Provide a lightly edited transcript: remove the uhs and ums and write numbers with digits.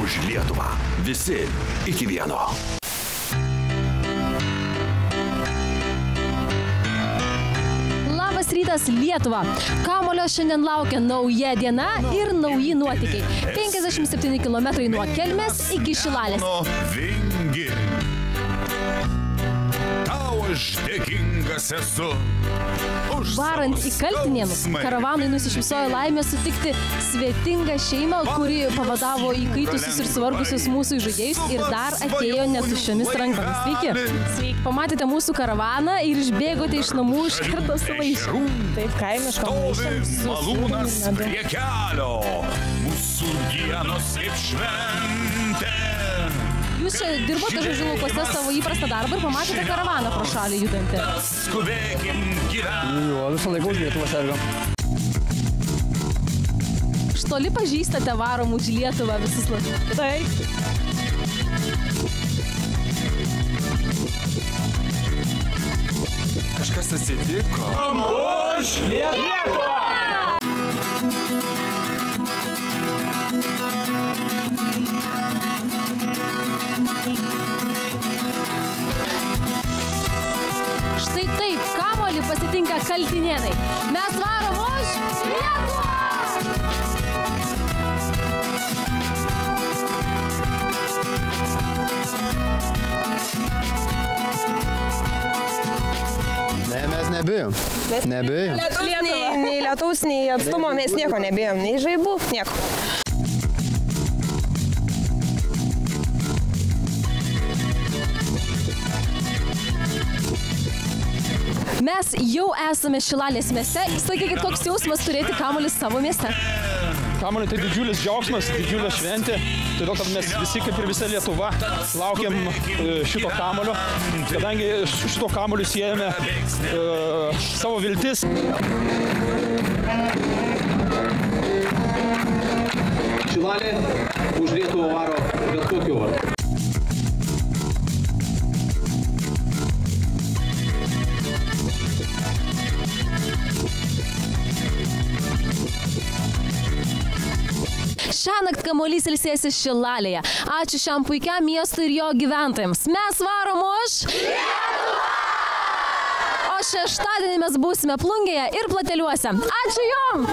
už Lietuvą. Visi iki vieno. Labas rytas, Lietuva. Kamuolio šiandien laukia nauja diena ir nauji nuotykiai. 57 km nuo Kelmės iki Šilalės. Vingi. Tau aš dėkingas esu. Varant į Kaltinėnus, karavanui nusišypsojo laimė sutikti svetingą šeimą, kuri pavadavo įkaitusius ir suvargusius mūsų žaidėjus ir dar atėjo netuščiomis rankomis. Sveiki. Sveiki. Pamatėte mūsų karavaną ir išbėgote iš namų iš karto su laišku. Taip, kaimiško Stovi malūnas prie kelio. Mūsų dienos kaip šventė. Jūs čia dirbote žodžiu laukose savo įprastą darbą ir pamatėte karavaną pro šalį judantį. Skubėkim gyventi. Jo, visą laiką už Lietuvą sergam. Štoli pažįstate varom už Lietuvą visus laikus. Taip. Kažkas atsitiko. Už Lietuvą! Štai taip, kamuolį pasitinka Kaltinėnai. Mes varom už Lietuvą! Ne, mes nebijom. Nebijom. Nei lietaus, nei atstumo mes nieko nebijom, nei žaibų, nieko. Mes jau esame Šilalės mieste. Sakykit, koks jausmas turėti kamuolį savo mieste? Kamuolį tai didžiulis džiaugsmas, didžiulė šventė. Todėl, kad mes visi, kaip ir visa Lietuva, laukiam šito kamuolio. Kadangi šito kamuolio siejame savo viltis. Šilalė už Lietuvą varo bet kokiu vardu. Šiąnakt kamuolys ilsėsis Šilalėje. Ačiū šiam puikiam miestui ir jo gyventojams. Mes varom už Lietuvą! O šeštadienį mes būsime Plungėje ir Plateliuose. Ačiū jom!